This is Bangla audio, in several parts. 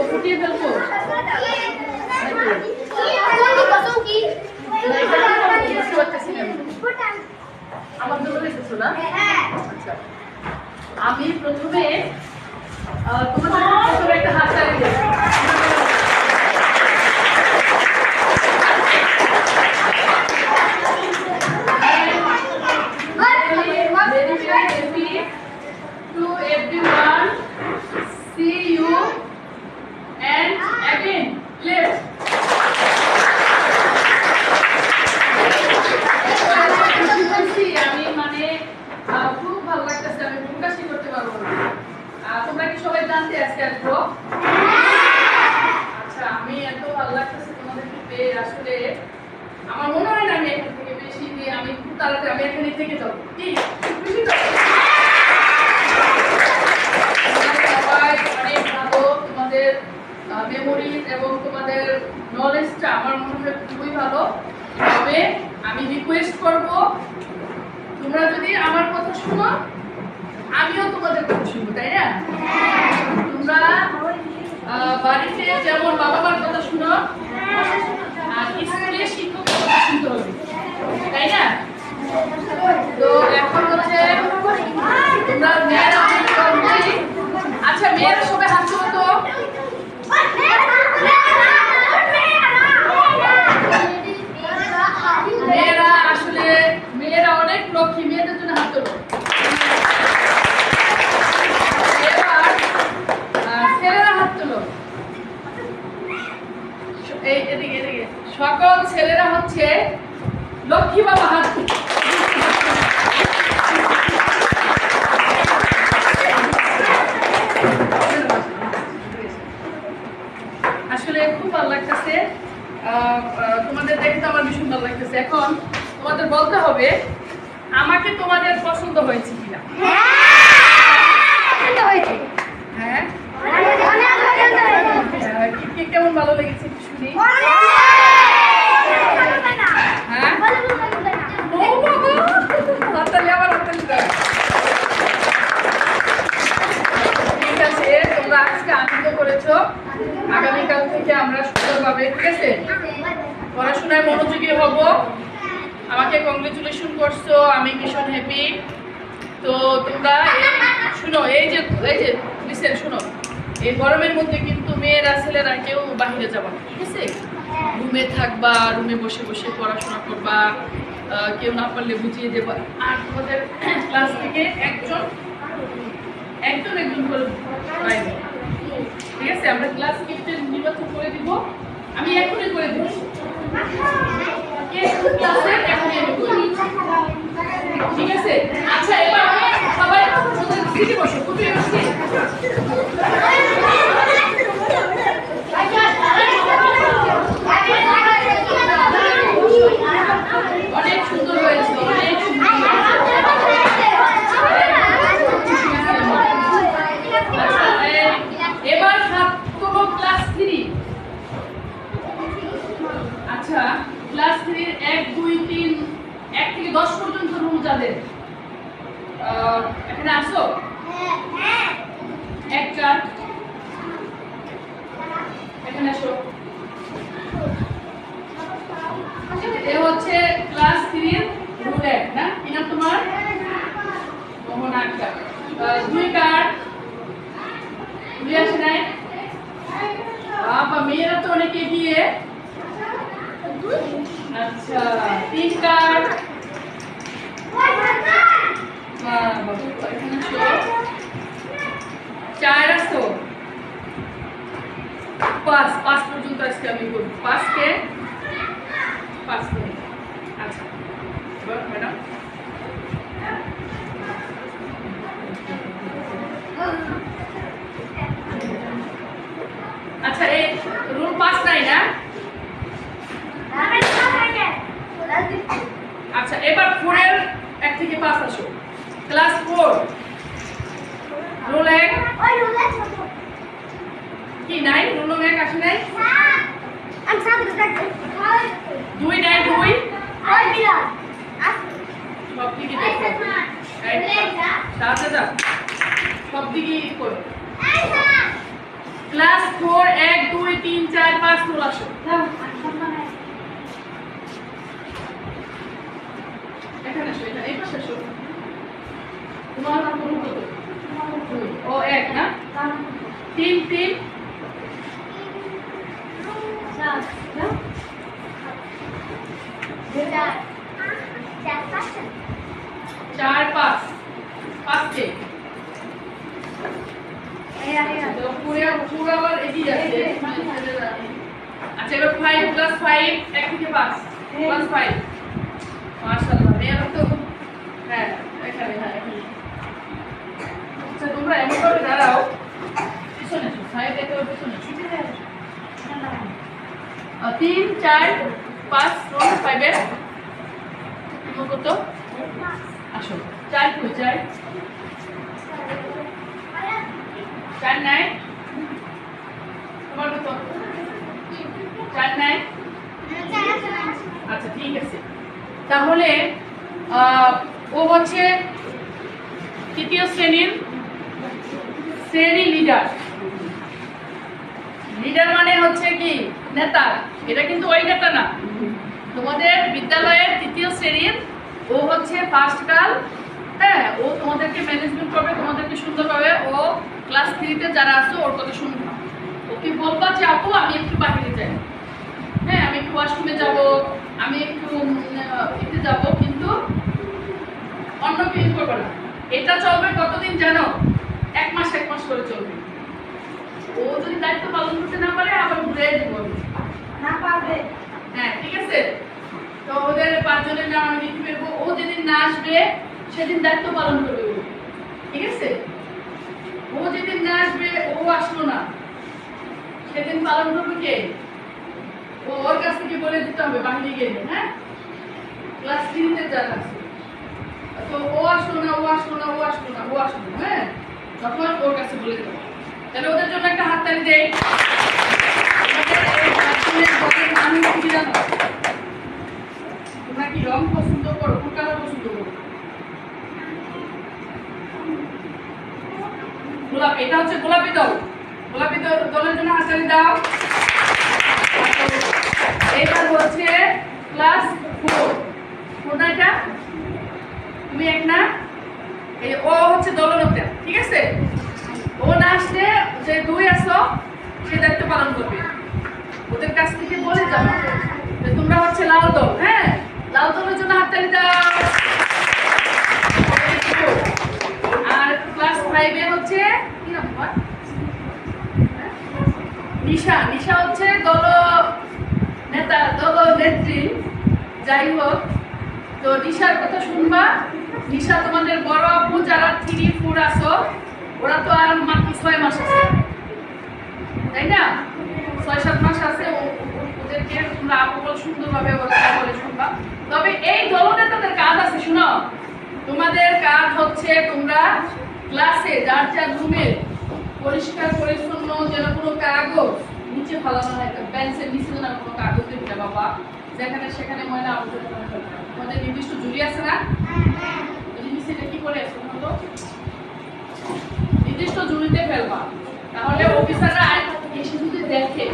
ফুটিয়ে ফেলবো। আমার জন্য এসেছো না? আচ্ছা, আমি প্রথমে তোমাদের একটা হাত তালি দেব। To everyone, see you and again, let's. আমি মানে খুব ভালো লাগতেছে, আমি প্রকাশই করতে পারবো না। তোমরা কি সবাই জানতে আজকে আসবো? আচ্ছা, আমি এত ভালো লাগতেছে তোমাদেরকে পেয়ে, আসলে আমার মনে হয় না আমি এখান থেকে বেশি দিয়ে আমি খুব তাড়াতাড়ি আমি এখানে থেকে যাবো। কি খুশি তো? সবাই অনেক ভালো, তোমাদের মেমোরিজ এবং তোমাদের নলেজটা আমার মনে হয় খুবই ভালো। তবে আমি রিকোয়েস্ট করব, তোমরা যদি আমার কথা শুনো আমিও তোমাদের কথা শুনবো, তাই না? তোমরা বাড়িতে যেমন বাবা মার কথা শুনো আর স্কুলে শিক্ষকের কথা শুনতে হবে, তাই না? তো এখন হচ্ছে তোমরা মেয়েরা, আচ্ছা মেয়েরা সবাই হাত তুলো তো। মেয়েরা আসলে মেয়েরা অনেক লক্ষ্মী, মেয়েদের জন্য হাত তোলো। এবার ছেলেরা হাত তোলো। এদিকে এদিকে সকল ছেলেরা হচ্ছে লক্ষ্মী বাবা হাত তোলো। আসলে খুব ভালো লাগতেছে তোমাদের দেখতে, আমার ভীষণ ভালো লাগতেছে। এখন তোমাদের বলতে হবে আমাকে তোমাদের পছন্দ হয়েছে কিনা। হ্যাঁ, কেমন ভালো লেগেছে শুনি। হ্যাঁ, ঠিক আছে, তোমরা আজকে আনন্দ করেছো। আগামীকাল থেকে আমরা সুন্দরভাবে, ঠিক আছে, পড়াশোনায় মনোযোগী হব। আমাকে কংগ্রেচুলেশন করছো, আমি ভীষণ হ্যাপি। তো তোমরা শুনো, এই যে লিসেন, শুনো, এই গরমের মধ্যে কিন্তু মেয়েরা ছেলেরা কেউ বাহিরে যাবা না, ঠিক আছে? রুমে থাকবা, রুমে বসে বসে পড়াশোনা করবা, কেউ না পারলে বুঝিয়ে দেবা। আর তোমাদের ক্লাস থেকে একজন করে বাইরে, ঠিক আছে? আমরা ক্লাস ক্যাপ্টেন নির্বাচন করে দিব, আমি এখনই করে দিব। ঠিক আছে, আচ্ছা এবার সবাই সিটে বসো, কোথায় বসে? অনেক সুন্দর হয়েছে, অনেক সুন্দর। এবার হাত তোলো ক্লাস 3। আচ্ছা, ক্লাস 3 1 2 3 1 থেকে 10 পর্যন্ত রুম যাদের এখানে আসো। 1 4 এখানে আসো। এ হচ্ছে ক্লাস 3 রুম 1 না? কি নাম তোমার? মোহন আক্তার। 2 কার্ড 2 আসে নাই? বাবা, মেয়েরা তো অনেক এগিয়ে। আচ্ছা, 3 কার্ড। এখানে 4 আসো। 5 পর্যন্ত আজকে আমি করব। 5 কে 5 মিনিট। আচ্ছা, ম্যাডাম আচ্ছা, এই রুম 5 নাই না? আচ্ছা, এবার 4 এর 1 থেকে 5 আসো। ক্লাস 4 রুল 1 কি নাই? রুল 1 আসে নাই? 2 নাই? 2 সব দিকে দেখো, সব দিকে করো। ক্লাস 4 1 2 3 4 5 চলে আসো। এখানে আসো, এখানে এই পাশে আসো। তোমার নাম কত? ও 1 না? 3 3 4 5 5 কে তো পুরো আবার এগিয়ে যাচ্ছে। আচ্ছা এবার 5 প্লাস 5 1 থেকে 5 প্লাস 5 মাশাআল্লাহ মেয়েরা তো হ্যাঁ এখানে হ্যাঁ এখানে। আচ্ছা তোমরা এমন ভাবে দাঁড়াও পিছনে এসো সাইড থেকে পিছনে এসো 3 4 5 5 এর তুমি কত আসো 4 কই 4 4 নাই তোমার কত 4 নাই আচ্ছা ঠিক আছে তাহলে ও হচ্ছে তৃতীয় শ্রেণীর শ্রেণী লিডার। লিডার মানে হচ্ছে কি নেতা, এটা কিন্তু ওই নেতা না। তোমাদের বিদ্যালয়ের তৃতীয় শ্রেণীর ও হচ্ছে ফার্স্ট গার্ল। হ্যাঁ ও তোমাদেরকে ম্যানেজমেন্ট করবে, তোমাদেরকে সুন্দরভাবে ও ক্লাস 3 তে যারা আছে ওর কথা শুনবে। ওকে বলবা যে আপু আমি একটু বাইরে যাই, হ্যাঁ আমি একটু ওয়াশরুমে যাব, আমি একটু এতে যাব, কিন্তু অন্য কিছু করবে না। এটা চলবে কতদিন জানো? 1 মাস করে চলবে। ও যদি দায়িত্ব পালন করতে না পারে আবার ঘুরে দিব না পারবে। হ্যাঁ ঠিক আছে তো ওদের 5 জনের নাম আমি লিখে ফেলবো। ও যেদিন না আসবে সেদিন দায়িত্ব পালন করবে ও, ঠিক আছে? ও যেদিন না আসবে ও আসলো না সেদিন পালন করবে কে? ও ওর কাছ থেকে বলে দিতে হবে বাইরে গেলে। হ্যাঁ ক্লাস 3 তে যারা আছে তো ও আসলো না ও আসলো না ও আসলো না ও আসলো না, হ্যাঁ তখন ওর কাছে বলে দেবো। তাহলে ওদের জন্য একটা হাততালি দেই। তোমরা কি রং পছন্দ করো? কোন কালার পছন্দ করো? গোলাপি, এটা হচ্ছে গোলাপি দল। গোলাপি দলের জন্য হাততালি দাও। এটা হচ্ছে ক্লাস 4 কোনটা এটা? তুমি এক না? এই ও হচ্ছে দলনেতা, ঠিক আছে? ও না আসলে যে 2 আসো সে দায়িত্ব পালন করবে। ওদের কাছ থেকে বলে যাবো যে তোমরা হচ্ছে লাল দল। হ্যাঁ লাল দলের জন্য হাততালি দাও। আর ক্লাস 5 এ হচ্ছে কি নাম তোমার? নিশা। নিশা হচ্ছে দল নেতা, দল নেত্রী। যাই হোক তো নিশার কথা শুনবা। নিশা তোমাদের বড় আপু যারা 3 4 আসো ওরা তো আর মাত্র 6 মাস আছে, তাই না? 6-7 মাস আছে। ওদেরকে তোমরা আপু বল সুন্দরভাবে ওরা বলে শুনবা। তবে এই দলনেতাদের কাজ আছে, শুনো তোমাদের কাজ হচ্ছে তোমরা ক্লাসে যার যার রুমে পরিষ্কার পরিচ্ছন্ন যেন কোনো কাগজ নিচে ফেলানো হয়, বেঞ্চের নিচে যেন কোনো কাগজ দেবে না বাবা, যেখানে সেখানে ময়লা আবর্জনা ফেলবে না। তোমাদের নির্দিষ্ট ঝুলি আছে না? ওই নিচেটা কি করে আছে বলো? নির্দিষ্ট ঝুলিতে ফেলবা। তাহলে অফিসাররা এসে যদি দেখে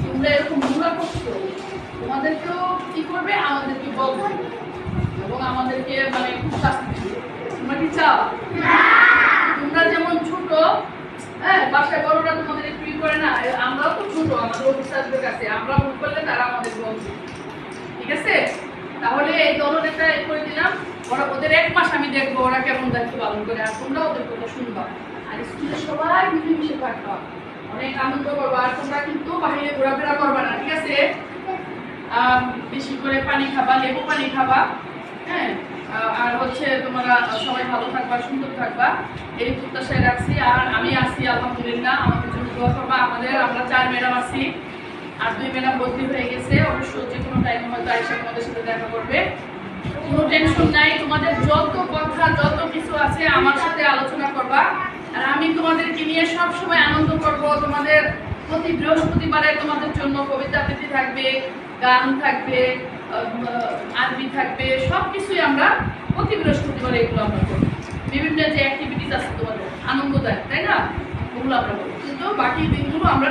তোমরা এরকম নোংরা করছো তোমাদেরকেও কি করবে? আমাদেরকে বলবে এবং আমাদেরকে মানে খুব শাস্তি দিবে। তোমরা কি চাও? তোমরা যেমন ছোট, হ্যাঁ বাসায় বড়রা তোমাদের একটু করে না, আমরাও তো ছোট আমাদের অফিসারদের কাছে, আমরা ভুল করলে তারা আমাদের বলবে, ঠিক আছে? তাহলে এই দলনেতা করে দিলাম। ওরা ওদের 1 মাস আমি দেখবো ওরা কেমন দায়িত্ব পালন করে, আর তোমরা ওদের কথা শুনবা। আর স্কুলে সবাই মিলেমিশে থাকবা, অনেক আনন্দ করবা। আর তোমরা কিন্তু বাইরে ঘোরাফেরা করবা না, ঠিক আছে? বেশি করে পানি খাবা, লেবু পানি খাবা। হ্যাঁ আর হচ্ছে তোমরা সবাই ভালো থাকবা, সুন্দর থাকবা, এই প্রত্যাশায় রাখছি। আর আমি আছি আলহামদুলিল্লাহ, আমাদের জন্য দোয়া করবা। আমরা 4 ম্যাডাম আছি আর 2 ম্যাডাম বদলি হয়ে গেছে। অবশ্য যে কোনো টাইমে হয়তো আইসা তোমাদের সাথে দেখা করবে, কোনো টেনশন নাই। তোমাদের যত কথা যত কিছু আছে আমার সাথে আলোচনা করবা। আর আমি তোমাদেরকে নিয়ে সব সময় আনন্দ করব। তোমাদের প্রতি বৃহস্পতিবারে তোমাদের জন্য কবিতা আবৃত্তি থাকবে, গান থাকবে, আরবি থাকবে, সবকিছুই আমরা প্রতি বৃহস্পতিবারে এগুলো আমরা করবো। বিভিন্ন যে অ্যাক্টিভিটিস আছে তোমাদের আনন্দদায়ক, তাই না? ওগুলো আমরা বলি, কিন্তু বাকি দিনগুলো আমরা